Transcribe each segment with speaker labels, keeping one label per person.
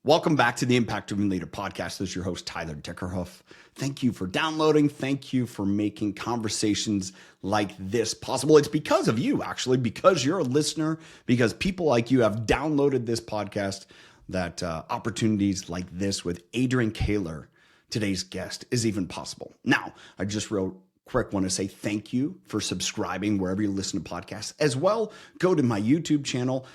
Speaker 1: Welcome back to the Impact Driven Leader podcast. This is your host, Tyler Dickerhoff. Thank you for downloading. Thank you for making conversations like this possible. It's because of you, actually, because you're a listener, because people like you have downloaded this podcast, that opportunities like this with Adrian Koehler, today's guest, is even possible. Now, I just real quick want to say thank you for subscribing wherever you listen to podcasts. As well, go to my YouTube channel,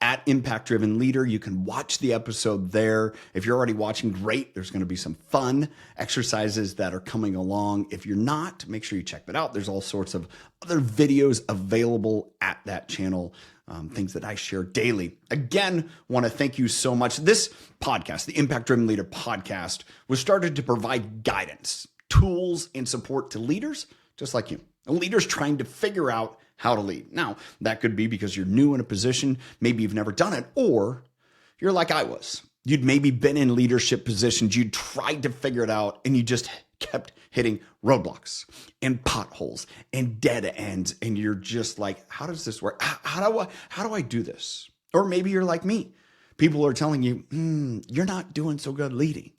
Speaker 1: at Impact Driven Leader. You can watch the episode there. If you're already watching, great. There's going to be some fun exercises that are coming along. If you're not, make sure you check that out. There's all sorts of other videos available at that channel, things that I share daily. Again, want to thank you so much. This podcast, the Impact Driven Leader podcast, was started to provide guidance, tools, and support to leaders just like you. Leaders trying to figure out how to lead. Now, that could be because you're new in a position, maybe you've never done it, or you're like I was. You'd maybe been in leadership positions, you tried to figure it out, and you just kept hitting roadblocks and potholes and dead ends, and you're just like, how does this work? How do I do this? Or maybe you're like me. People are telling you, you're not doing so good leading.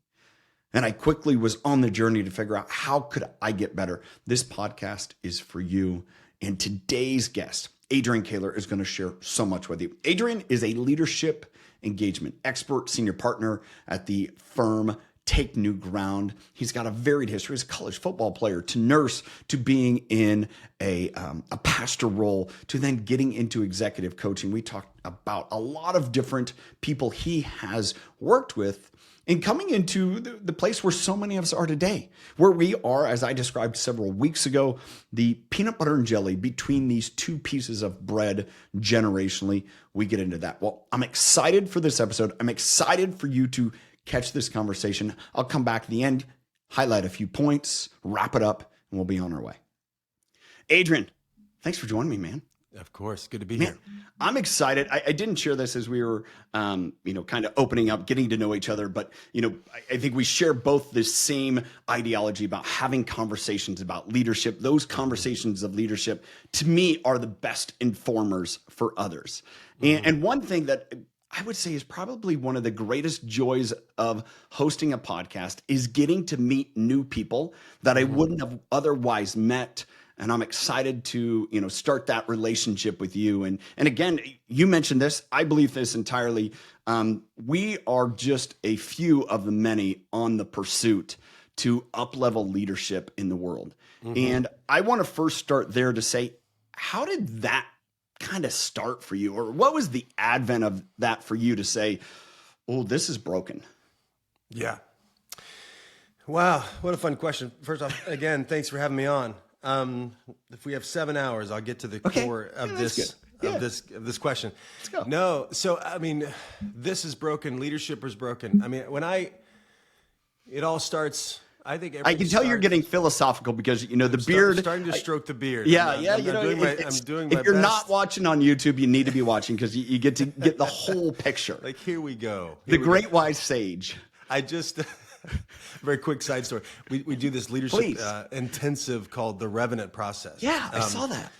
Speaker 1: And I quickly was on the journey to figure out, how could I get better? This podcast is for you. And today's guest, Adrian Koehler, is going to share so much with you. Adrian is a leadership engagement expert, senior partner at the firm Take New Ground. He's got a varied history. He's a college football player, to nurse, to being in a pastor role, to then getting into executive coaching. We talked about a lot of different people he has worked with, and coming into the place where so many of us are today, where we are, as I described several weeks ago, the peanut butter and jelly between these two pieces of bread generationally. We get into that. Well, I'm excited for this episode. I'm excited for you to catch this conversation. I'll come back at the end, highlight a few points, wrap it up, and we'll be on our way. Adrian, thanks for joining me, man.
Speaker 2: Of course. Good to be here.
Speaker 1: I'm excited. I didn't share this as we were, kind of opening up, getting to know each other. But, I think we share both the same ideology about having conversations about leadership. Those conversations of leadership, to me, are the best informers for others. And one thing that I would say is probably one of the greatest joys of hosting a podcast is getting to meet new people that I wouldn't have otherwise met. And I'm excited to, start that relationship with you. And again, you mentioned this. I believe this entirely. We are just a few of the many on the pursuit to up-level leadership in the world. And I want to first start there to say, how did that kind of start for you? Or what was the advent of that for you to say, oh, this is broken?
Speaker 2: Yeah. Wow. What a fun question. First off, again, thanks for having me on. If we have 7 hours, I'll get to the core of this question.
Speaker 1: Let's go.
Speaker 2: No. So, this is broken. Leadership is broken. It all starts, I think.
Speaker 1: I can tell you're getting philosophical because, the beard.
Speaker 2: Starting to stroke the beard.
Speaker 1: Yeah.
Speaker 2: I'm doing my
Speaker 1: if you're
Speaker 2: best.
Speaker 1: not watching on YouTube, you need to be watching because you get to get the whole picture.
Speaker 2: Like, here we go.
Speaker 1: The great wise sage.
Speaker 2: Very quick side story. We do this leadership intensive called the Revenant process.
Speaker 1: Yeah, I saw that.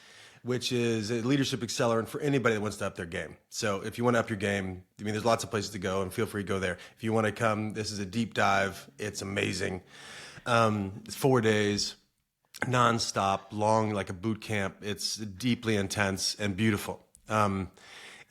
Speaker 2: Which is a leadership accelerant for anybody that wants to up their game. So if you want to up your game, there's lots of places to go, and feel free to go there. If you want to come, this is a deep dive. It's amazing. It's 4 days, nonstop, long, like a boot camp. It's deeply intense and beautiful.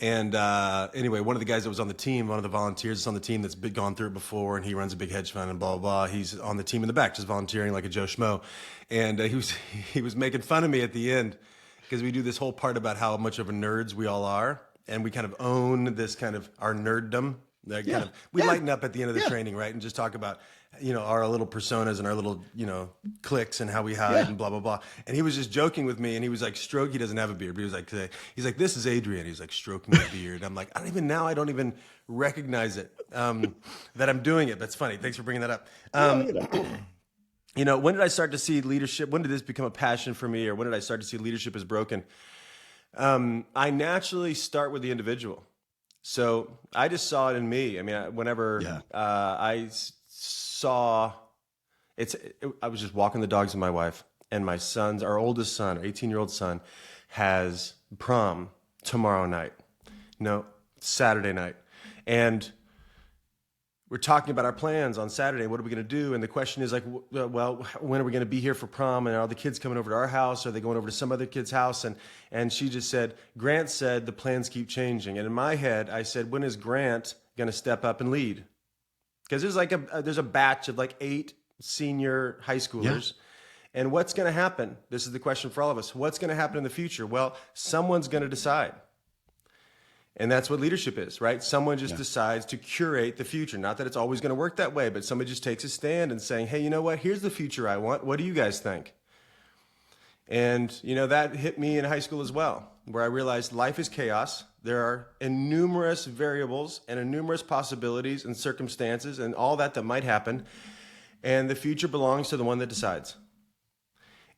Speaker 2: Anyway, one of the guys that was on the team, one of the volunteers on the team that's gone through it before, and he runs a big hedge fund and blah, blah, blah. He's on the team in the back, just volunteering like a Joe Schmo. And he was making fun of me at the end because we do this whole part about how much of a nerds we all are. And we kind of own this kind of our nerddom. We lighten up at the end of the training, right? And just talk about, our little personas and our little, cliques and how we hide and blah, blah, blah. And he was just joking with me, and he was like, he doesn't have a beard, but he was like, this is Adrian. He's like stroking my beard. I'm like, I don't even recognize it, that I'm doing it. That's funny. Thanks for bringing that up. When did I start to see leadership? When did this become a passion for me? Or when did I start to see leadership is broken? I naturally start with the individual. So I just saw it in me. Whenever I saw I was just walking the dogs with my wife, and my our oldest son, our 18-year-old son, has prom tomorrow night. No, Saturday night. And we're talking about our plans on Saturday. What are we going to do? And the question is like, well, when are we going to be here for prom? And are the kids coming over to our house? Are they going over to some other kid's house? And she just said, Grant said the plans keep changing. And in my head, I said, when is Grant going to step up and lead? Because there's a batch of like 8 senior high schoolers. Yeah. And what's going to happen? This is the question for all of us. What's going to happen in the future? Well, someone's going to decide. And that's what leadership is, right? Someone just decides to curate the future. Not that it's always going to work that way, but somebody just takes a stand and saying, hey, you know what? Here's the future I want. What do you guys think? And, that hit me in high school as well, where I realized life is chaos. There are innumerous variables and innumerous possibilities and circumstances and all that might happen. And the future belongs to the one that decides.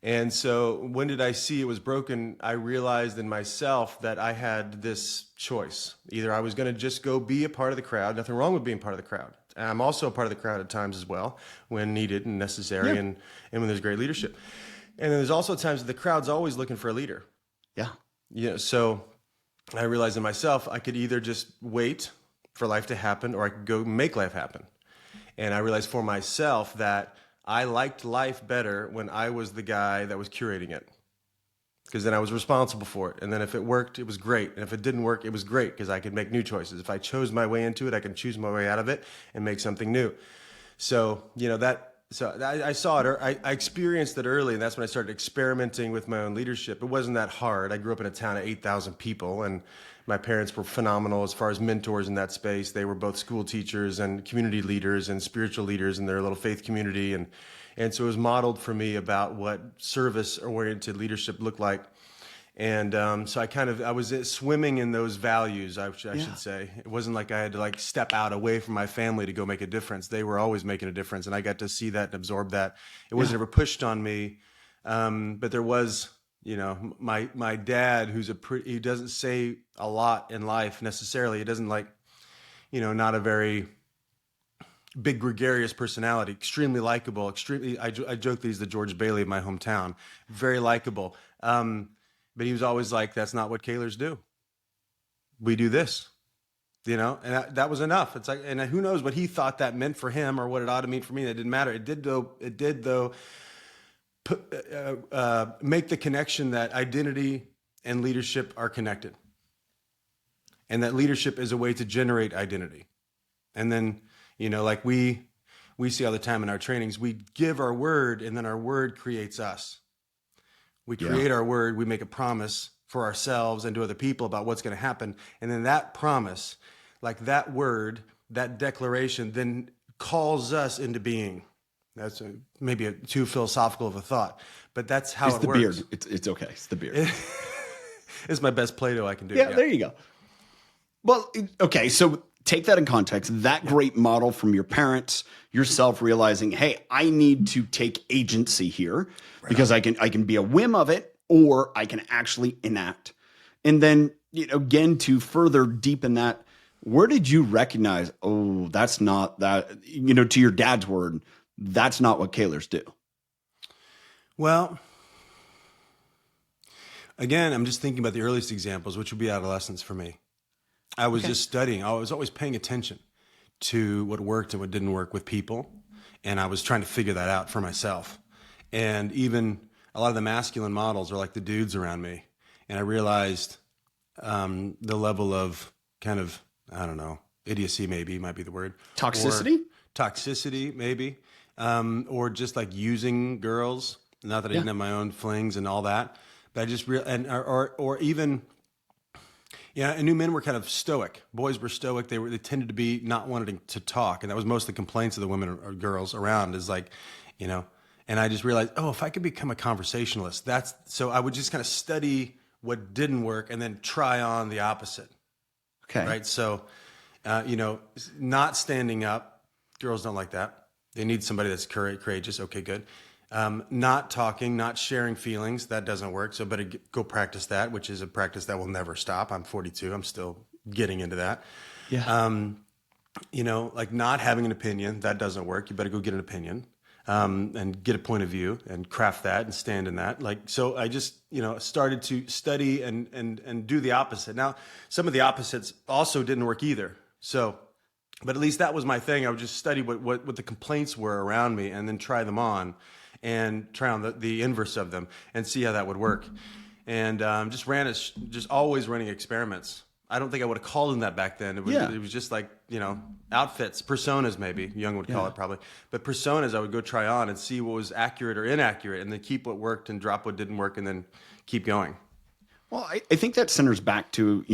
Speaker 2: And so when did I see it was broken? I realized in myself that I had this choice. Either I was going to just go be a part of the crowd. Nothing wrong with being part of the crowd. And I'm also a part of the crowd at times as well, when needed and necessary, and when there's great leadership. And then there's also times that the crowd's always looking for a leader. Yeah. So I realized in myself, I could either just wait for life to happen, or I could go make life happen. And I realized for myself that I liked life better when I was the guy that was curating it, because then I was responsible for it. And then if it worked, it was great. And if it didn't work, it was great, because I could make new choices. If I chose my way into it, I can choose my way out of it and make something new. So, I saw it, or I experienced it early, and that's when I started experimenting with my own leadership. It wasn't that hard. I grew up in a town of 8,000 people, and my parents were phenomenal as far as mentors in that space. They were both school teachers and community leaders and spiritual leaders in their little faith community. And so it was modeled for me about what service-oriented leadership looked like. And so I was swimming in those values, I should say. It wasn't like I had to step out away from my family to go make a difference. They were always making a difference, and I got to see that and absorb that. It wasn't ever pushed on me, but there was... my dad, he doesn't say a lot in life necessarily. He doesn't not a very big gregarious personality, extremely likable, I joke that he's the George Bailey of my hometown, very likable. But he was always like, that's not what Koehlers do. We do this, and that was enough. It's like, and who knows what he thought that meant for him or what it ought to mean for me. That didn't matter. It did though. Make the connection that identity and leadership are connected, and that leadership is a way to generate identity. And then, we see all the time in our trainings, we give our word, and then our word creates us. We create our word, we make a promise for ourselves and to other people about what's going to happen. And then that promise, that word, that declaration, then calls us into being. That's maybe too philosophical of a thought, but that's how it works.
Speaker 1: It's the beard. It's okay. It's the beard.
Speaker 2: It's my best Play-Doh I can do.
Speaker 1: Yeah, there you go. Well, okay. So take that in context. That great model from your parents, yourself realizing, hey, I need to take agency here because I can be a whim of it, or I can actually enact. And then, again, to further deepen that, where did you recognize, oh, that's not that, to your dad's word, that's not what Koehlers do?
Speaker 2: Well, again, I'm just thinking about the earliest examples, which would be adolescence for me. I was just studying. I was always paying attention to what worked and what didn't work with people. And I was trying to figure that out for myself. And even a lot of the masculine models are like the dudes around me. And I realized the level of kind of, I don't know, idiocy maybe might be the word.
Speaker 1: Toxicity?
Speaker 2: Toxicity, maybe. Or just using girls. Not that I didn't have my own flings and all that, but I just or even, I knew men were kind of stoic. Boys were stoic. They tended to be not wanting to talk, and that was most of the complaints of the women or girls around. Is and I just realized, if I could become a conversationalist, so I would just kind of study what didn't work and then try on the opposite.
Speaker 1: Okay.
Speaker 2: Right. So, not standing up. Girls don't like that. They need somebody that's courageous. Okay, good. Not talking, not sharing feelings. That doesn't work. So better go practice that, which is a practice that will never stop. I'm 42. I'm still getting into that.
Speaker 1: Yeah.
Speaker 2: Not having an opinion. That doesn't work. You better go get an opinion and get a point of view and craft that and stand in that. So I just, started to study and do the opposite. Now, some of the opposites also didn't work either. So But at least that was my thing. I would just study what the complaints were around me and then try them on and try on the inverse of them and see how that would work. And just always running experiments. I don't think I would have called them that back then. It was just like, outfits, personas maybe, Jung would call it probably. But personas I would go try on and see what was accurate or inaccurate and then keep what worked and drop what didn't work and then keep going.
Speaker 1: Well, I think that centers back to,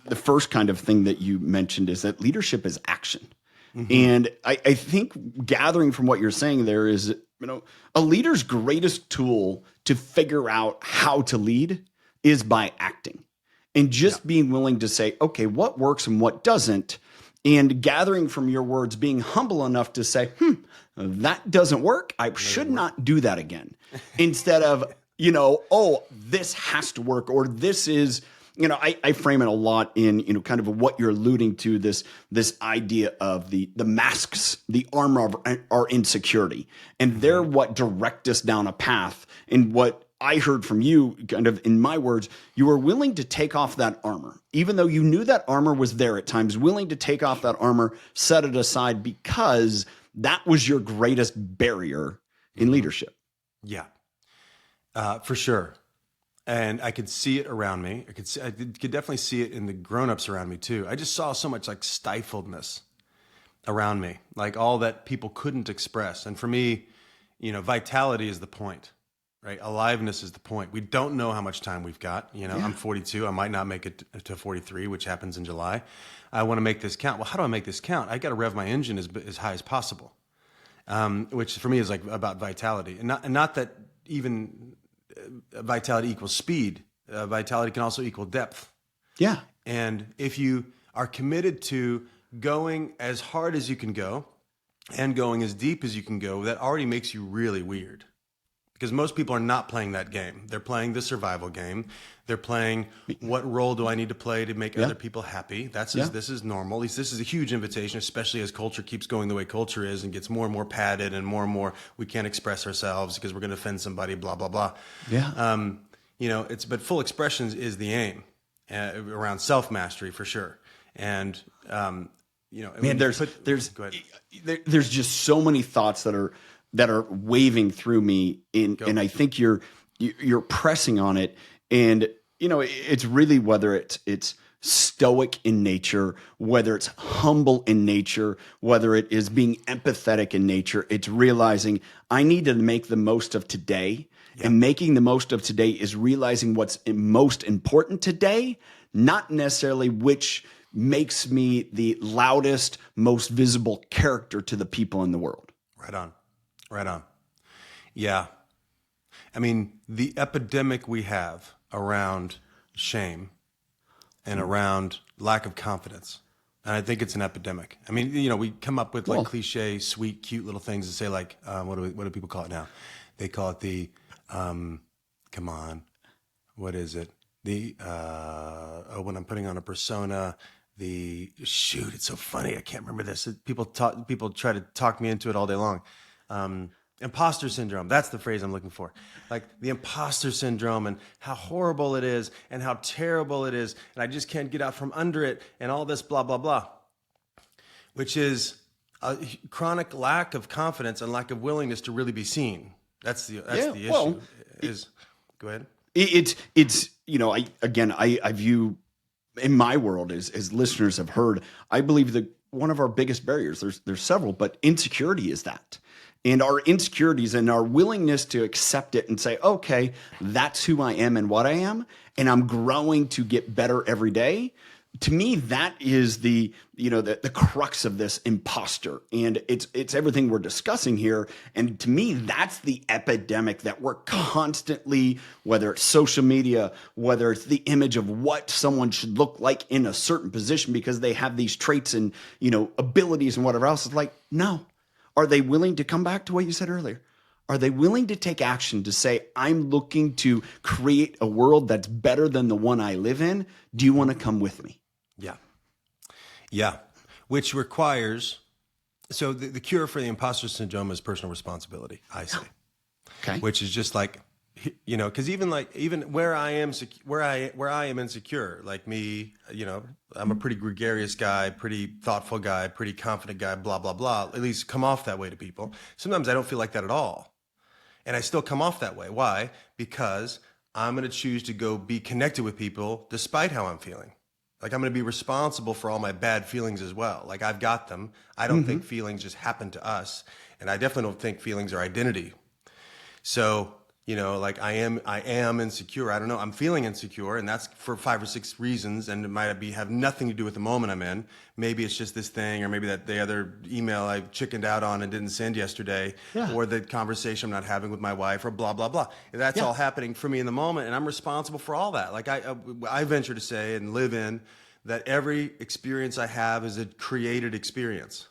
Speaker 1: the first kind of thing that you mentioned is that leadership is action. Mm-hmm. And I think gathering from what you're saying there is, a leader's greatest tool to figure out how to lead is by acting and just being willing to say, okay, what works and what doesn't, and gathering from your words, being humble enough to say, that doesn't work. I should not do that again. Instead of, this has to work, or this is, I frame it a lot in, kind of what you're alluding to, this idea of the masks, the armor of our insecurity. And they're what direct us down a path. And what I heard from you, kind of in my words, you were willing to take off that armor, even though you knew that armor was there at times, willing to take off that armor, set it aside, because that was your greatest barrier in leadership.
Speaker 2: Yeah, for sure. And I could see it around me. I could definitely see it in the grown-ups around me too. I just saw so much like stifledness around me, like all that people couldn't express. And for me, vitality is the point, right? Aliveness is the point. We don't know how much time we've got. I'm 42. I might not make it to 43, which happens in July. I want to make this count. Well, how do I make this count? I got to rev my engine as high as possible, which for me is like about vitality, and not that even vitality equals speed. Vitality can also equal depth. Yeah. And if you are committed to going as hard as you can go and going as deep as you can go, that already makes you really weird. Because most people are not playing that game. They're playing the survival game. They're playing, what role do I need to play to make other people happy? This is normal. At least this is a huge invitation, especially as culture keeps going the way culture is and gets more and more padded and more we can't express ourselves because we're going to offend somebody, blah, blah, blah. Yeah. But full expressions is the aim around self-mastery for sure. And, there's just so many thoughts that are waving through me and I think you're pressing on it. And, it's really whether it's stoic in nature, whether it's humble in nature, whether it is being empathetic in nature, it's realizing I need to make the most of today. Yeah. And making the most of today is realizing what's most important today, not necessarily which makes me the loudest, most visible character to the people in the world. Right on. Yeah. I mean, the epidemic we have around shame and around lack of confidence, and I think it's an epidemic. I mean, we come up with like cliche, sweet, cute little things to say like, what do people call it now? They call it the, come on, what is it? The, when I'm putting on a persona, it's so funny. I can't remember this. People try to talk me into it all day long. Imposter syndrome. That's the phrase I'm looking for. Like the imposter syndrome and how horrible it is and how terrible it is. And I just can't get out from under it and all this blah, blah, blah, which is a chronic lack of confidence and lack of willingness to really be seen. That's the issue. Go ahead. I view in my world as listeners have heard, I believe that one of our biggest barriers, there's several, but insecurity is that. And our insecurities and our willingness to accept it and say, okay, that's who I am and what I am, and I'm growing to get better every day. To me, that is the crux of this imposter. And it's everything we're discussing here. And to me, that's the epidemic that we're constantly, whether it's social media, whether it's the image of what someone should look like in a certain position because they have these traits and, abilities and whatever else. It's like, no. Are they willing to come back to what you said earlier? Are they willing to take action to say, I'm looking to create a world that's better than the one I live in? Do you want to come with me? Yeah. Which requires, so the cure for the imposter syndrome is personal responsibility, I say. Okay. Which is just like because even where I am where I am insecure, like me, I'm a pretty gregarious guy, pretty thoughtful guy, pretty confident guy, blah blah blah. At least come off that way to people. Sometimes I don't feel like that at all, and I still come off that way. Why? Because I'm going to choose to go be connected with people despite how I'm feeling. Like, I'm going to be responsible for all my bad feelings as well. Like, I've got them. I don't think feelings just happen to us, and I definitely don't think feelings are identity. So, like I am insecure. I don't know. I'm feeling insecure, and that's for 5 or 6 reasons, and it might have nothing to do with the moment I'm in. Maybe it's just this thing, or maybe that the other email I chickened out on and didn't send yesterday, or the conversation I'm not having with my wife, or blah, blah, blah. That's all happening for me in the moment, and I'm responsible for all that. Like I venture to say and live in that every experience I have is a created experience.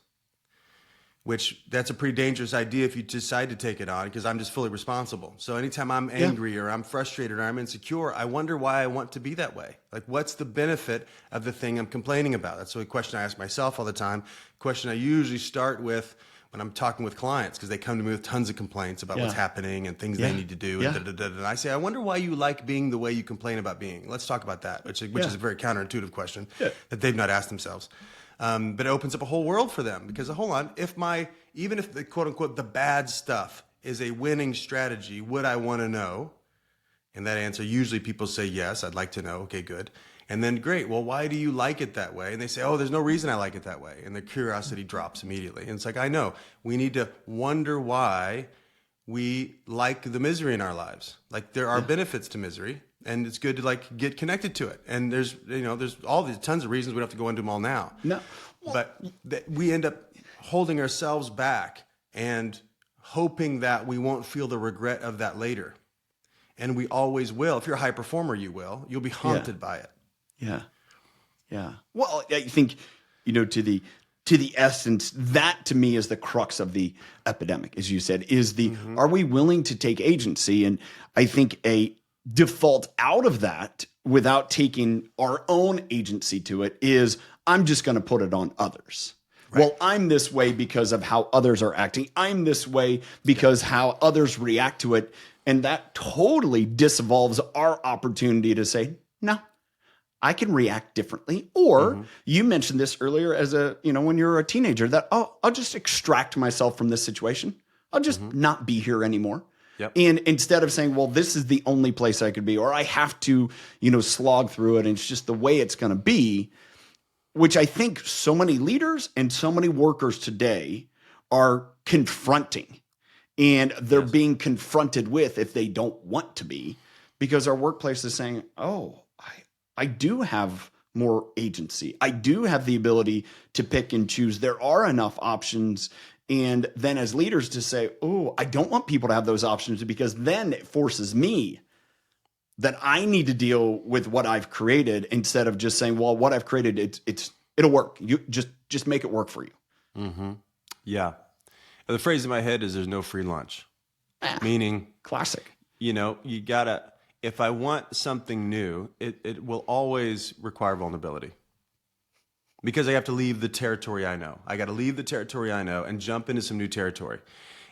Speaker 2: Which that's a pretty dangerous idea if you decide to take it on, because I'm just fully responsible. So anytime I'm angry or I'm frustrated or I'm insecure, I wonder why I want to be that way. Like, what's the benefit of the thing I'm complaining about? That's a question I ask myself all the time. Question I usually start with when I'm talking with clients, because they come to me with tons of complaints about what's happening and things they need to do. And I say, I wonder why you like being the way you complain about being. Let's talk about that, which is a very counterintuitive question that they've not asked themselves. But it opens up a whole world for them, because hold on, even if the quote unquote the bad stuff is a winning strategy, would I want to know? And that answer, usually people say yes, I'd like to know. Okay, good. And then great, well, why do you like it that way? And they say, oh, there's no reason I like it that way. And the curiosity drops immediately. And it's like, I know, we need to wonder why we like the misery in our lives. Like, there are benefits to misery. And it's good to get connected to it. And there's all these tons of reasons. We don't have to go into them all now.
Speaker 1: No.
Speaker 2: But we end up holding ourselves back and hoping that we won't feel the regret of that later. And we always will. If you're a high performer, you'll be haunted by it.
Speaker 1: Yeah. Yeah. Well, I think, to the essence, that to me is the crux of the epidemic, as you said, is are we willing to take agency? And I think a default out of that without taking our own agency to it is, I'm just going to put it on others. Right. Well, I'm this way because of how others are acting. I'm this way because how others react to it. And that totally dissolves our opportunity to say, no, I can react differently. Or you mentioned this earlier as when you're a teenager, that, I'll just extract myself from this situation. I'll just not be here anymore. Yep. And instead of saying, well, this is the only place I could be, or I have to, slog through it, and it's just the way it's going to be, which I think so many leaders and so many workers today are confronting. And they're being confronted with if they don't want to be, because our workplace is saying, oh, I do have more agency. I do have the ability to pick and choose. There are enough options. And then as leaders to say, oh, I don't want people to have those options, because then it forces me that I need to deal with what I've created, instead of just saying, well, what I've created, it'll work. You just make it work for you.
Speaker 2: Mm-hmm. Yeah. The phrase in my head is, there's no free lunch. Meaning,
Speaker 1: classic.
Speaker 2: You gotta, if I want something new, it will always require vulnerability. Because I have to leave the territory I know. I got to leave the territory I know and jump into some new territory,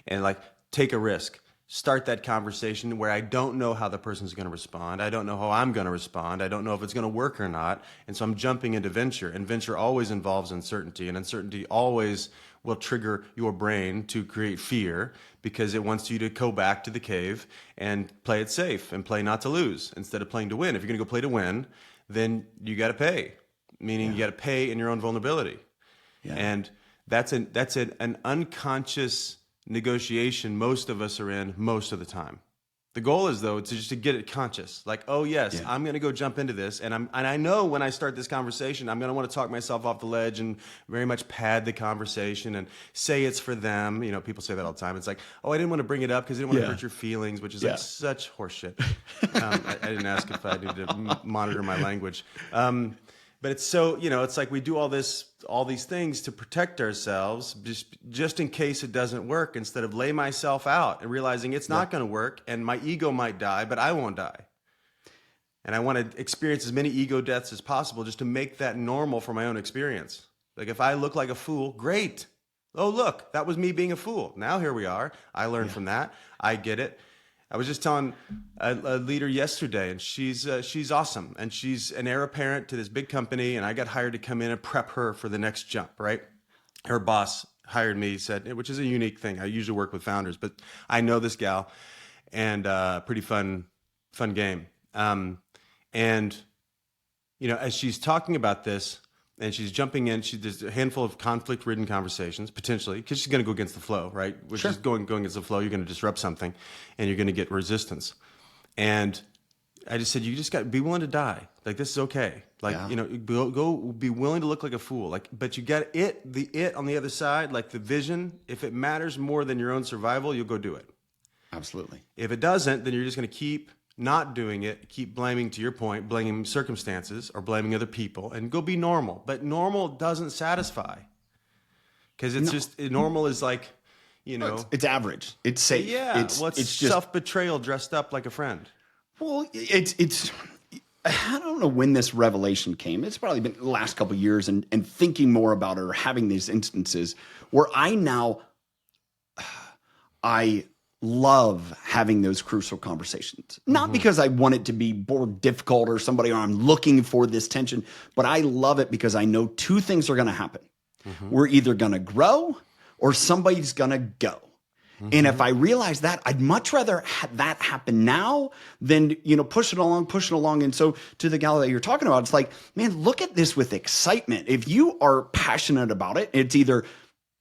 Speaker 2: and take a risk. Start that conversation where I don't know how the person's going to respond. I don't know how I'm going to respond. I don't know if it's going to work or not. And so I'm jumping into venture, and venture always involves uncertainty, and uncertainty always will trigger your brain to create fear, because it wants you to go back to the cave and play it safe and play not to lose instead of playing to win. If you're going to go play to win, then you got to pay. Meaning you got to pay in your own vulnerability. Yeah. And that's an unconscious negotiation most of us are in most of the time. The goal is, though, to get it conscious. Like, oh, yes, I'm going to go jump into this. And I know when I start this conversation, I'm going to want to talk myself off the ledge and very much pad the conversation and say it's for them. People say that all the time. It's like, oh, I didn't want to bring it up because I didn't want to hurt your feelings, which is such horseshit. I didn't ask if I needed to monitor my language. But it's so, it's like we do all these things to protect ourselves just in case it doesn't work, instead of lay myself out and realizing it's not going to work, and my ego might die, but I won't die. And I want to experience as many ego deaths as possible just to make that normal for my own experience. Like, if I look like a fool, great. Oh, look, that was me being a fool. Now here we are. I learned from that. I get it. I was just telling a leader yesterday, and she's awesome, and she's an heir apparent to this big company, and I got hired to come in and prep her for the next jump, right? Her boss hired me, said, which is a unique thing. I usually work with founders, but I know this gal, and pretty fun game. And as she's talking about this, and she's jumping in, there's a handful of conflict-ridden conversations, potentially, because she's going to go against the flow, right? Which is going against the flow, you're going to disrupt something, and you're going to get resistance. And I just said, you just got to be willing to die. Like, this is okay. Like, go be willing to look like a fool. Like, but you got the on the other side, like the vision. If it matters more than your own survival, you'll go do it.
Speaker 1: Absolutely.
Speaker 2: If it doesn't, then you're just going to keep not doing it, keep blaming, to your point, blaming circumstances or blaming other people, and go be normal. But normal doesn't satisfy, because it's normal is like,
Speaker 1: it's average. It's safe.
Speaker 2: Yeah.
Speaker 1: It's just
Speaker 2: self-betrayal dressed up like a friend.
Speaker 1: Well, it's I don't know when this revelation came. It's probably been the last couple of years, and thinking more about it, or having these instances where I love having those crucial conversations. Not because I want it to be more difficult or I'm looking for this tension, but I love it because I know two things are going to happen. We're either going to grow or somebody's going to go. And if I realize that, I'd much rather have that happen now than, push it along. And so to the gal that you're talking about, it's like, man, look at this with excitement. If you are passionate about it, it's either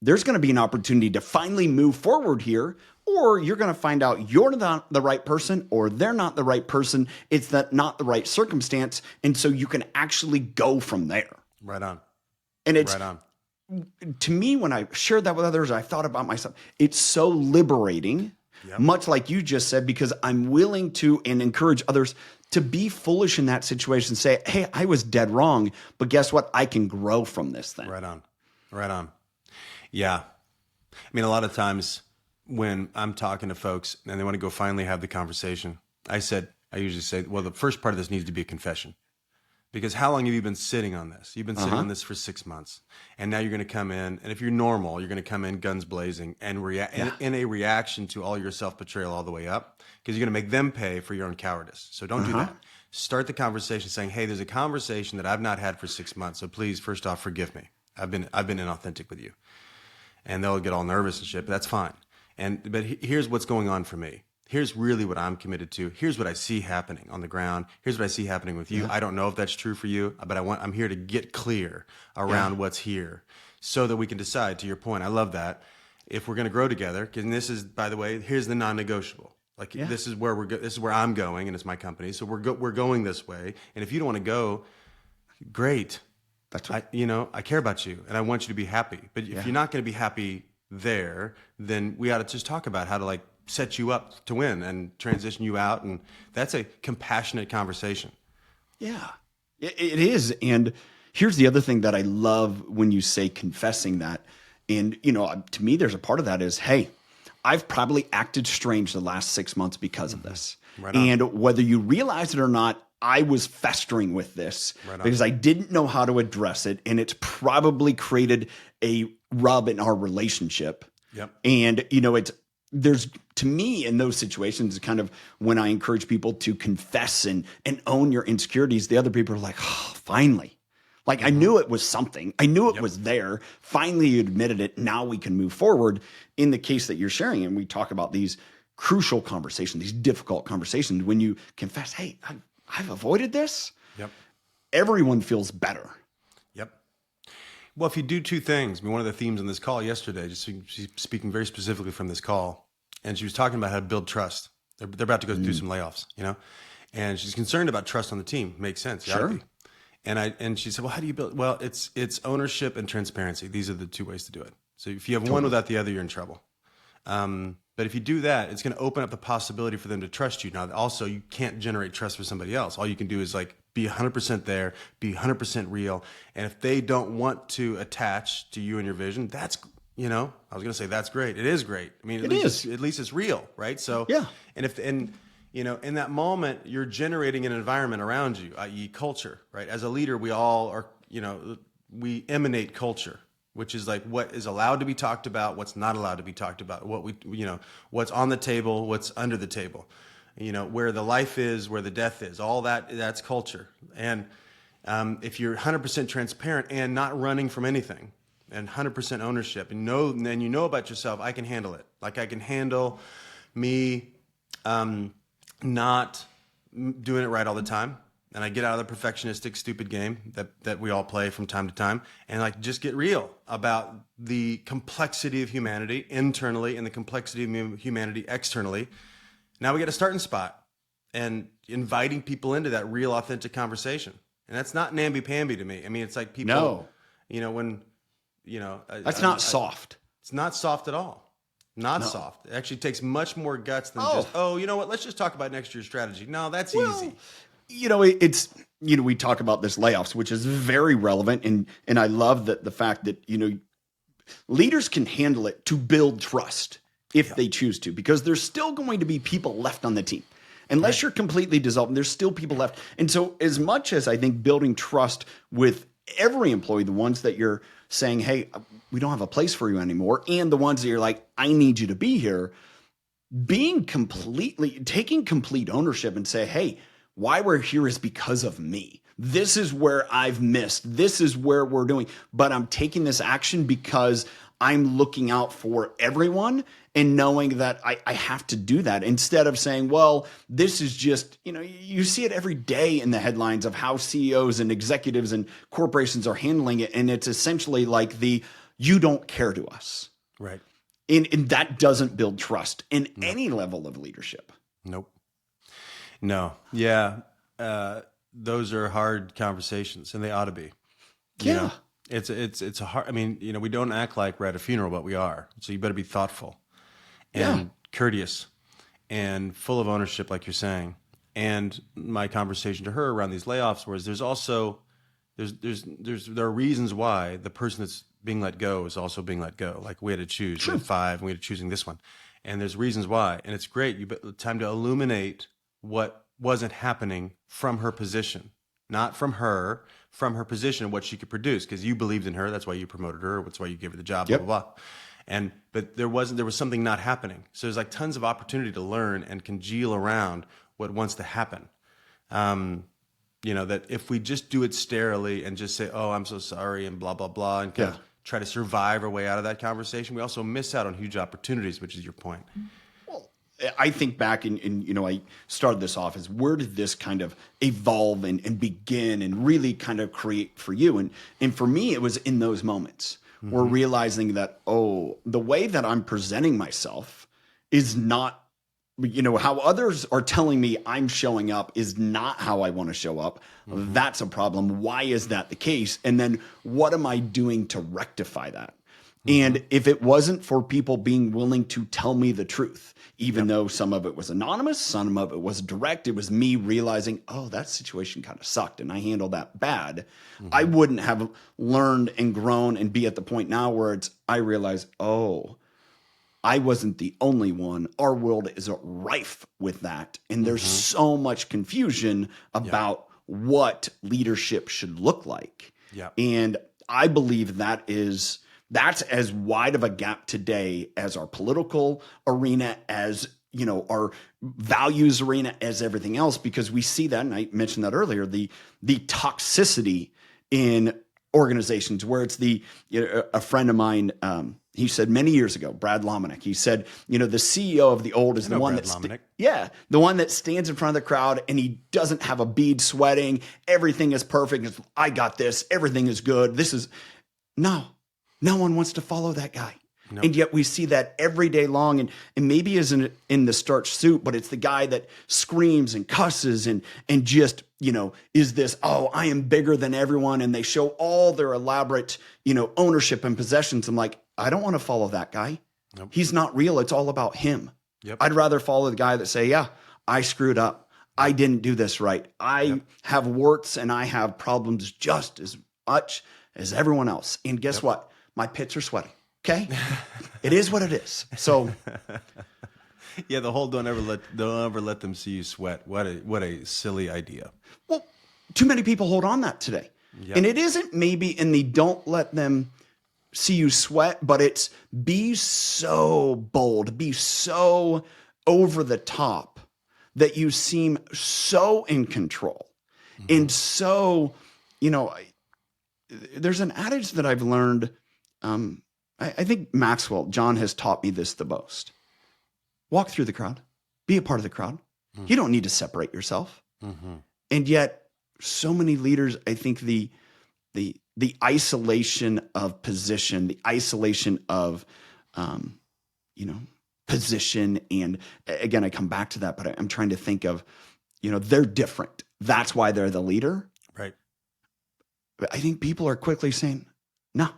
Speaker 1: there's going to be an opportunity to finally move forward here, or you're going to find out you're not the right person, or they're not the right person. It's not the right circumstance. And so you can actually go from there.
Speaker 2: Right on.
Speaker 1: And it's,
Speaker 2: right on.
Speaker 1: To me, when I shared that with others, I thought about myself. It's so liberating, much like you just said, because I'm willing to and encourage others to be foolish in that situation. Say, hey, I was dead wrong, but guess what? I can grow from this thing.
Speaker 2: Right on. Right on. Yeah. I mean, a lot of times when I'm talking to folks and they want to go finally have the conversation, I usually say, well, the first part of this needs to be a confession. Because how long have you been sitting on this? You've been sitting on this for 6 months. And now you're going to come in, and if you're normal, you're going to come in guns blazing and in a reaction to all your self-betrayal all the way up, because you're going to make them pay for your own cowardice. So don't do that. Start the conversation saying, hey, there's a conversation that I've not had for 6 months. So please, first off, forgive me. I've been inauthentic with you. And they'll get all nervous and shit, but that's fine. But here's what's going on for me. Here's really what I'm committed to. Here's what I see happening on the ground. Here's what I see happening with you. I don't know if that's true for you, but I'm here to get clear around what's here so that we can decide, to your point. I love that. If we're going to grow together, and this is, by the way, here's the non-negotiable. Like, this is where this is where I'm going, and it's my company. So we're going this way. And if you don't want to go, great.
Speaker 1: That's right.
Speaker 2: I care about you and I want you to be happy. But if you're not going to be happy there, then we ought to just talk about how to set you up to win and transition you out. And that's a compassionate conversation.
Speaker 1: Yeah, it is. And here's the other thing that I love when you say confessing that. And, to me, there's a part of that is, hey, I've probably acted strange the last 6 months because of this.
Speaker 2: Right on.
Speaker 1: And whether you realize it or not, I was festering with this because I didn't know how to address it. And it's probably created a rub in our relationship.
Speaker 2: Yep.
Speaker 1: And, there's, to me, in those situations, kind of when I encourage people to confess and own your insecurities, the other people are like, oh, finally. Like, I knew it was something. I knew it was there. Finally, you admitted it. Now we can move forward. In the case that you're sharing, and we talk about these crucial conversations, these difficult conversations, when you confess, hey, I've avoided this.
Speaker 2: Yep.
Speaker 1: Everyone feels better.
Speaker 2: Yep. Well, if you do two things, one of the themes on this call yesterday, she's speaking very specifically from this call, and she was talking about how to build trust. They're about to go through some layoffs, and she's concerned about trust on the team. Makes sense.
Speaker 1: Sure.
Speaker 2: And she said, well, how do you build? Well, it's ownership and transparency. These are the two ways to do it. So if you have one without the other, you're in trouble. But if you do that, it's going to open up the possibility for them to trust you. Now, also, you can't generate trust for somebody else. All you can do is be 100% there, be 100% real. And if they don't want to attach to you and your vision, that's, I was going to say that's great. It is great. I mean, at least it's real, right? So, and in that moment, you're generating an environment around you, i.e. culture, right? As a leader, we all are, we emanate culture. which is like what is allowed to be talked about, what's not allowed to be talked about, what's on the table, what's under the table, where the life is, where the death is, all that's culture. And if you're 100% transparent and not running from anything and 100% ownership and then you know about yourself, I can handle it. Like I can handle me not doing it right all the time. And I get out of the perfectionistic, stupid game that we all play from time to time, and like just get real about the complexity of humanity internally and the complexity of humanity externally. Now we get a starting spot and inviting people into that real, authentic conversation. And that's not namby-pamby to me. I mean, it's like people,
Speaker 1: that's not soft.
Speaker 2: It's not soft at all. Not soft. It actually takes much more guts than just, you know what, let's just talk about next year's strategy. No, that's easy.
Speaker 1: It's we talk about this layoffs, which is very relevant, and I love that the fact that leaders can handle it to build trust if they choose to, because there's still going to be people left on the team. Unless you're completely dissolved, there's still people left. And so as much as I think building trust with every employee, the ones that you're saying, hey, we don't have a place for you anymore, and the ones that you're like, I need you to be here, taking complete ownership and say, hey, why we're here is because of me. This is where I've missed. This is where we're doing. But I'm taking this action because I'm looking out for everyone and knowing that I have to do that, instead of saying, well, this is just, you see it every day in the headlines of how CEOs and executives and corporations are handling it. And it's essentially like you don't care to us.
Speaker 2: Right.
Speaker 1: And that doesn't build trust in any level of leadership.
Speaker 2: Nope. No. Yeah. Those are hard conversations, and they ought to be.
Speaker 1: Yeah.
Speaker 2: It's a hard, I mean, we don't act like we're at a funeral, but we are. So you better be thoughtful and courteous and full of ownership, like you're saying. And my conversation to her around these layoffs was there are reasons why the person that's being let go is also being let go. Like we had to choose. We had 5 and we had to choosing this one. And there's reasons why. And it's great. Time to illuminate what wasn't happening from her position, not from her position and what she could produce, because you believed in her. That's why you promoted her. That's why you gave her the job, blah, blah, blah. But there was something not happening. So there's like tons of opportunity to learn and congeal around what wants to happen. That if we just do it sterilely and just say, oh, I'm so sorry and blah, blah, blah, and kind of try to survive our way out of that conversation, we also miss out on huge opportunities, which is your point.
Speaker 1: I think back and I started this off as, where did this kind of evolve and begin and really kind of create for you? And for me, it was in those moments where realizing that, the way that I'm presenting myself is not, how others are telling me I'm showing up is not how I want to show up. That's a problem. Why is that the case? And then what am I doing to rectify that? And if it wasn't for people being willing to tell me the truth, even though some of it was anonymous, some of it was direct, it was me realizing, that situation kind of sucked and I handled that bad. I wouldn't have learned and grown and be at the point now where I realize, I wasn't the only one. Our world is rife with that. And there's so much confusion about what leadership should look like. And I believe that's as wide of a gap today as our political arena, as our values arena, as everything else, because we see that, and I mentioned that earlier, the toxicity in organizations where it's a friend of mine, he said many years ago, Brad Lomenick, he said, the CEO of the old is the one the one that stands in front of the crowd and he doesn't have a bead sweating. Everything is perfect. I got this. Everything is good. No one wants to follow that guy. Nope. And yet we see that every day long, and maybe isn't in the starch suit, but it's the guy that screams and cusses and just, is this, I am bigger than everyone. And they show all their elaborate, ownership and possessions. I'm like, I don't want to follow that guy. Nope. He's not real. It's all about him. Yep. I'd rather follow the guy that say, I screwed up. I didn't do this right. I have warts and I have problems just as much as everyone else. And guess what? My pits are sweaty. Okay. It is what it is. So
Speaker 2: the whole don't ever let them see you sweat. What a silly idea.
Speaker 1: Well, too many people hold on that today. Yep. And it isn't maybe in the don't let them see you sweat, but it's be so bold, be so over the top that you seem so in control. And so, there's an adage that I've learned. I think Maxwell, John has taught me this the most. Walk through the crowd, be a part of the crowd. You don't need to separate yourself. And yet so many leaders, I think the isolation of position, the isolation of, position. And again, I come back to that, but I'm trying to think of, they're different. That's why they're the leader.
Speaker 2: Right.
Speaker 1: But I think people are quickly saying, no,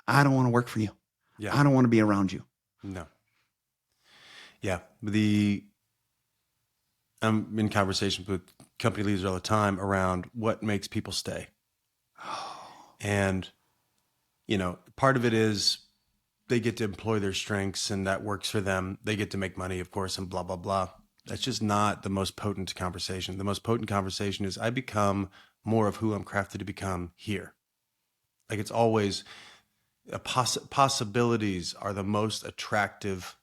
Speaker 1: I don't want to work for you.
Speaker 2: Yeah.
Speaker 1: I don't want to be around you.
Speaker 2: No. Yeah. I'm in conversations with company leaders all the time around what makes people stay. And, part of it is they get to employ their strengths and that works for them. They get to make money, of course, and blah, blah, blah. That's just not the most potent conversation. The most potent conversation is I become more of who I'm crafted to become here. Like it's always possibilities are the most attractive,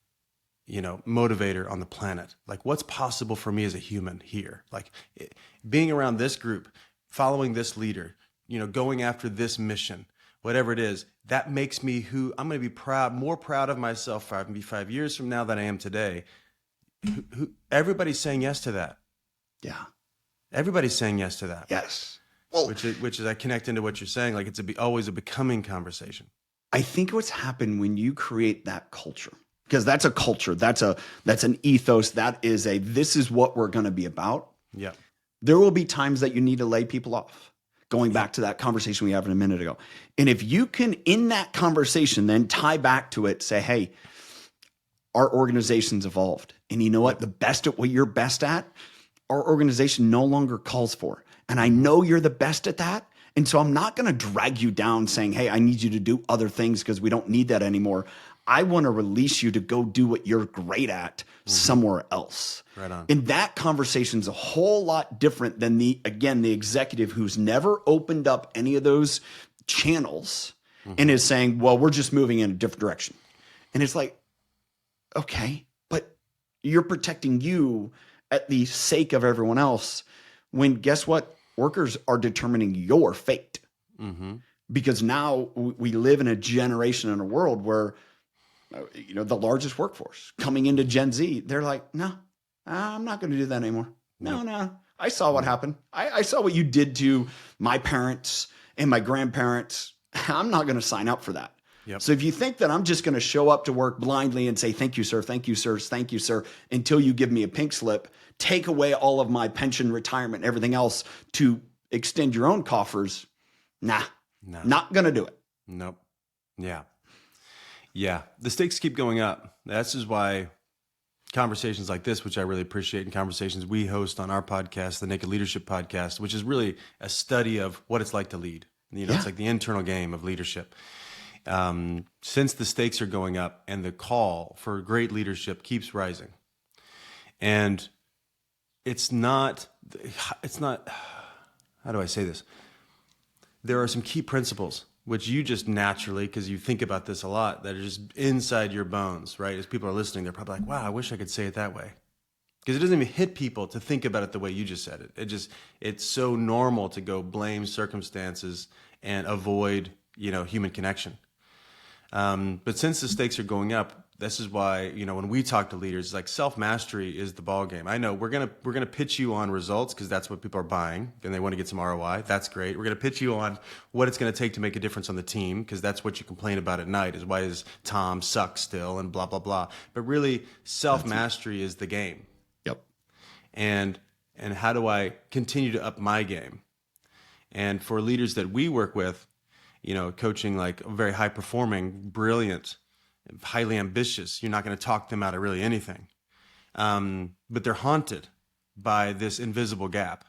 Speaker 2: motivator on the planet. Like what's possible for me as a human here? Like being around this group, following this leader, going after this mission, whatever it is, that makes me who I'm going to be more proud of myself 5 years from now than I am today. Everybody's saying yes to that.
Speaker 1: Yeah.
Speaker 2: Everybody's saying yes to that.
Speaker 1: Yes. Well,
Speaker 2: which is I connect into what you're saying. Like it's always a becoming conversation.
Speaker 1: I think what's happened when you create that culture, because that's a culture, that's an ethos, this is what we're going to be about.
Speaker 2: Yeah.
Speaker 1: There will be times that you need to lay people off. Going back to that conversation we had a minute ago. And if you can, in that conversation, then tie back to it, say, hey, our organization's evolved. And you know what? The best at what you're best at, our organization no longer calls for. And I know you're the best at that. And so I'm not going to drag you down saying, hey, I need you to do other things because we don't need that anymore. I want to release you to go do what you're great at somewhere else.
Speaker 2: Right on.
Speaker 1: And that conversation's a whole lot different than the executive who's never opened up any of those channels and is saying, well, we're just moving in a different direction. And it's like, okay, but you're protecting you at the sake of everyone else when guess what? Workers are determining your fate. Because now we live in a generation in a world where, the largest workforce coming into Gen Z, they're like, no, I'm not going to do that anymore. No. I saw what happened. I saw what you did to my parents and my grandparents. I'm not going to sign up for that.
Speaker 2: Yep.
Speaker 1: So if you think that I'm just going to show up to work blindly and say, thank you, sir, thank you, sir, thank you, sir, until you give me a pink slip, take away all of my pension, retirement, everything else to extend your own coffers, not going to do it.
Speaker 2: Nope. Yeah. Yeah. The stakes keep going up. This is why conversations like this, which I really appreciate, and conversations we host on our podcast, the Naked Leadership Podcast, which is really a study of what it's like to lead. It's like the internal game of leadership. Since the stakes are going up and the call for great leadership keeps rising, and it's not, how do I say this? There are some key principles which you just naturally, because you think about this a lot, that are just inside your bones, right? As people are listening, they're probably like, wow, I wish I could say it that way. Because it doesn't even hit people to think about it the way you just said it. It's so normal to go blame circumstances and avoid, human connection. But since the stakes are going up, this is why, when we talk to leaders, like self-mastery is the ball game. I know we're going to pitch you on results because that's what people are buying and they want to get some ROI. That's great. We're going to pitch you on what it's going to take to make a difference on the team because that's what you complain about at night is why is Tom suck still and blah, blah, blah. But really self-mastery is the game.
Speaker 1: Yep.
Speaker 2: And how do I continue to up my game? And for leaders that we work with, coaching like very high performing, brilliant, highly ambitious, you're not going to talk them out of really anything. But they're haunted by this invisible gap,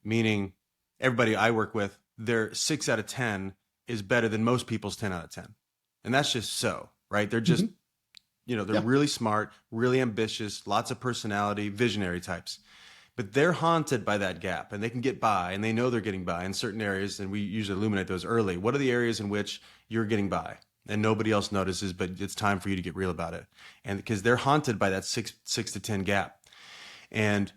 Speaker 2: meaning everybody I work with, their 6 out of 10 is better than most people's 10 out of 10. And that's just so, right? They're just, they're really smart, really ambitious, lots of personality, visionary types. But they're haunted by that gap and they can get by and they know they're getting by in certain areas. And we usually illuminate those early. What are the areas in which you're getting by? and nobody else notices, but it's time for you to get real about it. And because they're haunted by that six to 10 gap. And,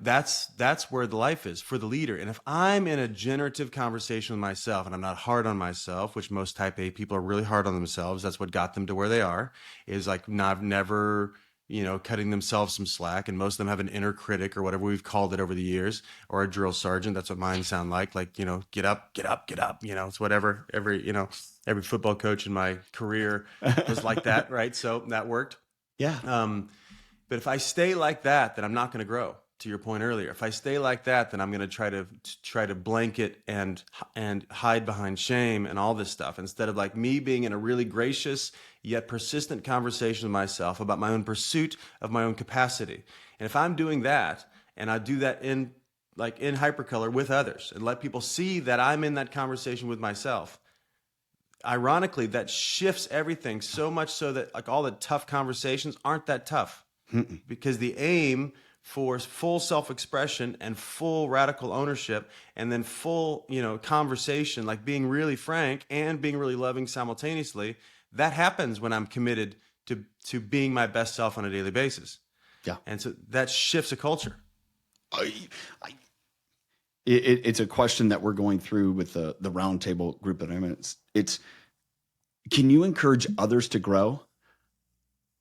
Speaker 2: that's where the life is for the leader. And if I'm in a generative conversation with myself and I'm not hard on myself, which most type A people are really hard on themselves, that's what got them to where they are, is like never, cutting themselves some slack. And most of them have an inner critic or whatever we've called it over the years, or a drill sergeant. That's what mine sound like, get up, get up, get up. It's whatever every football coach in my career was like that. Right. So that worked.
Speaker 1: Yeah.
Speaker 2: But if I stay like that, then I'm not going to grow. To your point earlier, if I stay like that, then I'm going to try to blanket and hide behind shame and all this stuff, instead of like me being in a really gracious yet persistent conversation with myself about my own pursuit of my own capacity. And if I'm doing that, and I do that in hypercolor with others, and let people see that I'm in that conversation with myself, ironically, that shifts everything so much so that like all the tough conversations aren't that tough. Because the aim for full self-expression and full radical ownership, and then full, conversation, like being really frank and being really loving simultaneously, that happens when I'm committed to being my best self on a daily basis.
Speaker 1: Yeah.
Speaker 2: And so that shifts a culture.
Speaker 1: It's a question that we're going through with the roundtable group that I'm in. It's can you encourage others to grow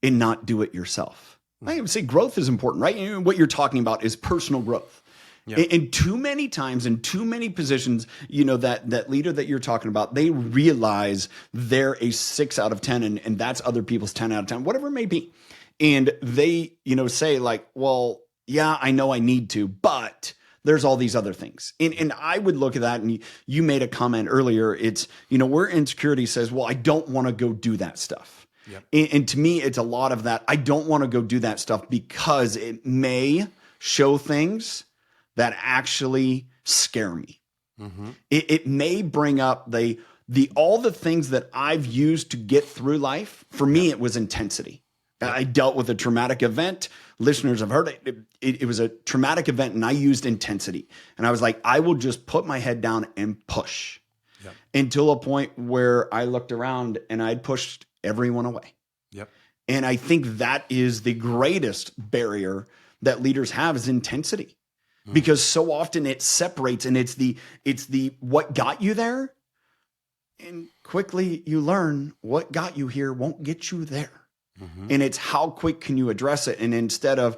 Speaker 1: and not do it yourself? I would say growth is important, right? What you're talking about is personal growth. Yeah. And too many times in too many positions, that leader that you're talking about, they realize they're a 6 out of 10 and that's other people's 10 out of 10, whatever it may be. And they, say like, well, yeah, I know I need to, but there's all these other things. And I would look at that, and you made a comment earlier. It's, where insecurity says, well, I don't want to go do that stuff. Yep. And to me, it's a lot of that. I don't want to go do that stuff because it may show things that actually scare me. Mm-hmm. It may bring up all the things that I've used to get through life. For me, it was intensity. Yep. I dealt with a traumatic event. Listeners have heard it. It was a traumatic event, and I used intensity. And I was like, I will just put my head down and push. Yep. Until a point where I looked around and I'd pushed everyone away. Yep. And I think that is the greatest barrier that leaders have, is intensity. Mm-hmm. Because so often it separates, and it's the what got you there. And quickly you learn what got you here won't get you there. Mm-hmm. And it's how quick can you address it? And instead of,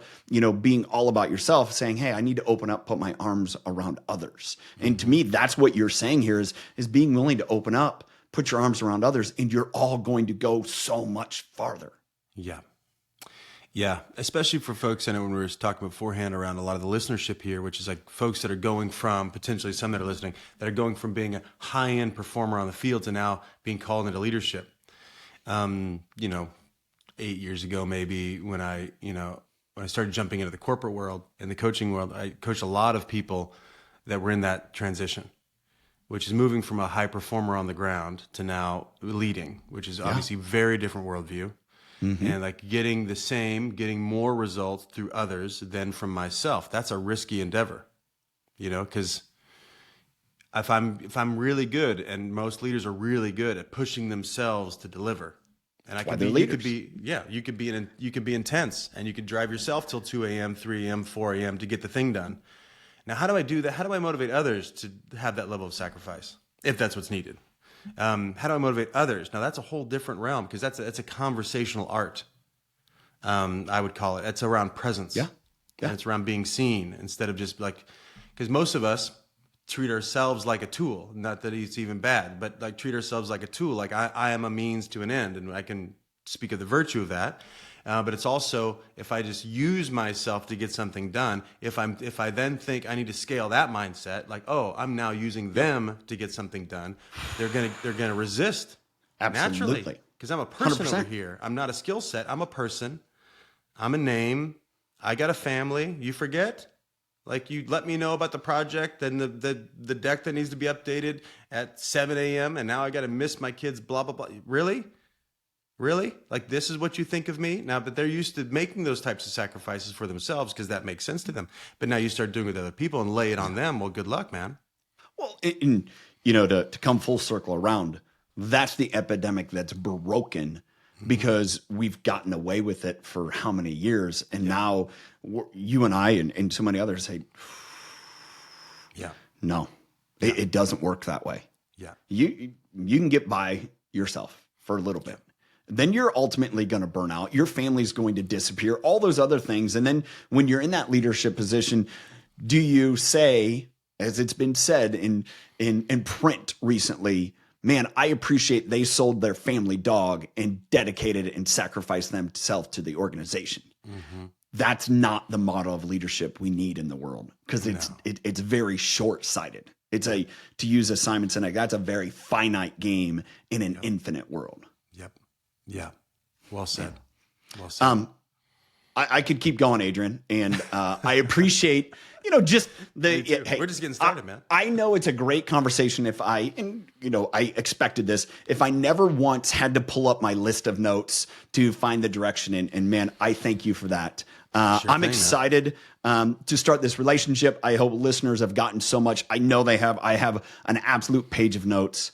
Speaker 1: being all about yourself, saying, hey, I need to open up, put my arms around others. Mm-hmm. And to me, that's what you're saying here is being willing to open up, put your arms around others, and you're all going to go so much farther. Yeah.
Speaker 2: Yeah. Especially for folks, I know when we were talking beforehand around a lot of the listenership here, which is like folks that are going from, potentially some that are listening, that are going from being a high-end performer on the field to now being called into leadership. 8 years ago, maybe when I started jumping into the corporate world and the coaching world, I coached a lot of people that were in that transition, which is moving from a high performer on the ground to now leading, which is obviously very different worldview. Mm-hmm. And like getting more results through others than from myself. That's a risky endeavor, because if I'm really good, and most leaders are really good at pushing themselves to deliver. And you could be intense, and you could drive yourself till 2 a.m., 3 a.m., 4 a.m. to get the thing done. Now, how do I do that? How do I motivate others to have that level of sacrifice, if that's what's needed? How do I motivate others? Now, that's a whole different realm, because that's a conversational art. I would call it. It's around presence. Yeah. And it's around being seen, instead of just because most of us treat ourselves like a tool. Not that it's even bad, but like treat ourselves like a tool. Like I am a means to an end, and I can speak of the virtue of that. But it's also, if I just use myself to get something done, if I then think I need to scale that mindset, like, oh, I'm now using them to get something done, they're gonna resist. Absolutely. Naturally, because I'm a person 100%. Over here. I'm not a skill set. I'm a person. I'm a name. I got a family. You forget? Like, you let me know about the project and the deck that needs to be updated at 7 a.m. and now I got to miss my kids, blah, blah, blah. Really? Like, this is what you think of me? Now, but they're used to making those types of sacrifices for themselves because that makes sense to them. But now you start doing it with other people and lay it on them. Well, good luck, man.
Speaker 1: Well, to come full circle around, That's the epidemic that's broken because we've gotten away with it for how many years. And now you and I and so many others say, no, it doesn't work that way.
Speaker 2: Yeah.
Speaker 1: You can get by yourself for a little bit. Then you're ultimately going to burn out. Your family's going to disappear, all those other things. And then when you're in that leadership position, do you say, as it's been said in print recently, man, I appreciate they sold their family dog and dedicated and sacrificed themselves to the organization. Mm-hmm. That's not the model of leadership we need in the world, because it's very short-sighted. It's to use a Simon Sinek, that's a very finite game in an infinite world.
Speaker 2: Yep. Yeah. Well said. Well said.
Speaker 1: I could keep going, Adrian, and I appreciate, just the.
Speaker 2: Hey, we're just getting started, man.
Speaker 1: I know it's a great conversation. I expected this. If I never once had to pull up my list of notes to find the direction in, and man, I thank you for that. I'm excited to start this relationship. I hope listeners have gotten so much. I know they have. I have an absolute page of notes.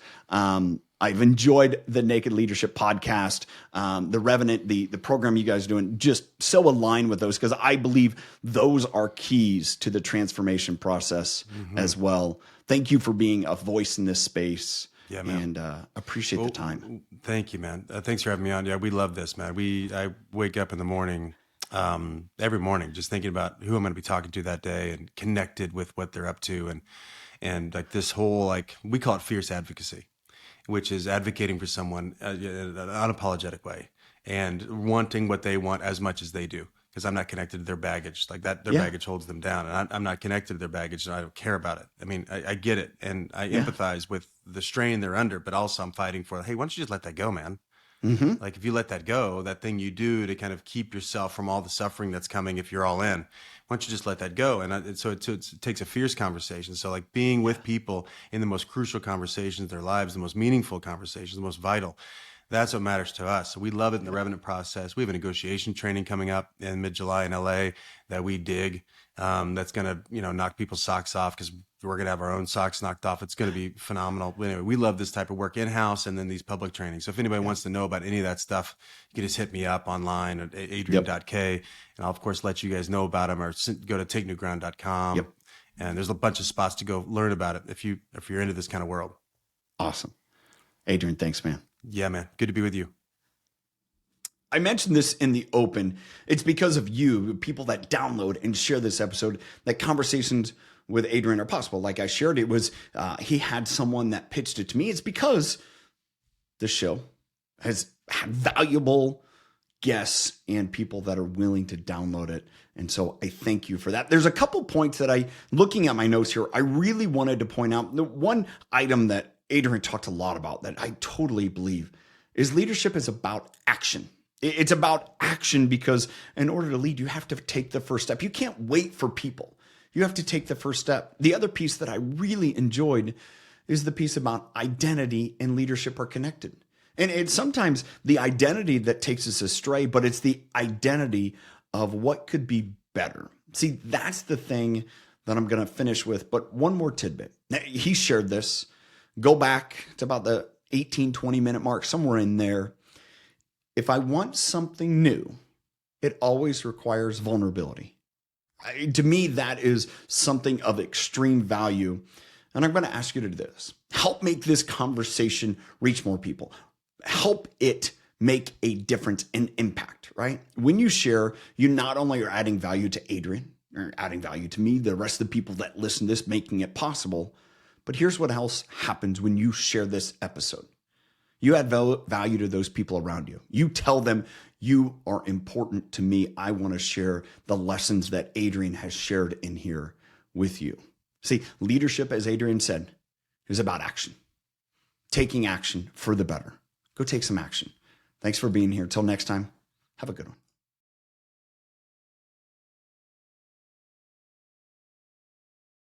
Speaker 1: I've enjoyed the Naked Leadership podcast, the Revenant, the program you guys are doing, just so aligned with those, because I believe those are keys to the transformation process as well. Thank you for being a voice in this space.
Speaker 2: Yeah, man.
Speaker 1: And appreciate the time.
Speaker 2: Thank you, man. Thanks for having me on. Yeah, we love this, man. I wake up in the morning, every morning, just thinking about who I'm going to be talking to that day and connected with what they're up to. And like this whole, we call it fierce advocacy, which is advocating for someone in an unapologetic way and wanting what they want as much as they do. Because I'm not connected to their baggage. Like that, their baggage holds them down. And I'm not connected to their baggage, and I don't care about it. I mean, I get it. And I empathize with the strain they're under, but also I'm fighting for, hey, why don't you just let that go, man? Mm-hmm. Like if you let that go, that thing you do to kind of keep yourself from all the suffering that's coming if you're all in, why don't you just let that go? And so it takes a fierce conversation. So like being with people in the most crucial conversations of their lives, the most meaningful conversations, the most vital, that's what matters to us. So we love it in the Revenant process. We have a negotiation training coming up in mid-July in LA that we dig. That's going to, knock people's socks off, because we're going to have our own socks knocked off. It's going to be phenomenal. But anyway, we love this type of work in-house, and then these public trainings. So if anybody wants to know about any of that stuff, you can just hit me up online at adrian.k, and I'll of course let you guys know about them, or go to takenewground.com. Yep. And there's a bunch of spots to go learn about it if you're into this kind of world.
Speaker 1: Awesome. Adrian, thanks, man.
Speaker 2: Yeah, man. Good to be with you.
Speaker 1: I mentioned this in the open. It's because of you, people that download and share this episode, that conversations with Adrian are possible. Like I shared, it was, he had someone that pitched it to me. It's because the show has had valuable guests and people that are willing to download it. And so I thank you for that. There's a couple points that looking at my notes here, I really wanted to point out. The one item that Adrian talked a lot about that I totally believe is leadership is about action. It's about action, because in order to lead, you have to take the first step. You can't wait for people. You have to take the first step. The other piece that I really enjoyed is the piece about identity and leadership are connected. And it's sometimes the identity that takes us astray, but it's the identity of what could be better. See, that's the thing that I'm going to finish with. But one more tidbit. He shared this. Go back to about the 18, 20-minute mark, somewhere in there. If I want something new, it always requires vulnerability. To me, that is something of extreme value. And I'm going to ask you to do this. Help make this conversation reach more people. Help it make a difference and impact, right? When you share, you not only are adding value to Adrian, or adding value to me, the rest of the people that listen to this, making it possible. But here's what else happens when you share this episode. You add value to those people around you. You tell them, you are important to me. I want to share the lessons that Adrian has shared in here with you. See, leadership, as Adrian said, is about action. Taking action for the better. Go take some action. Thanks for being here. Till next time, have a good one.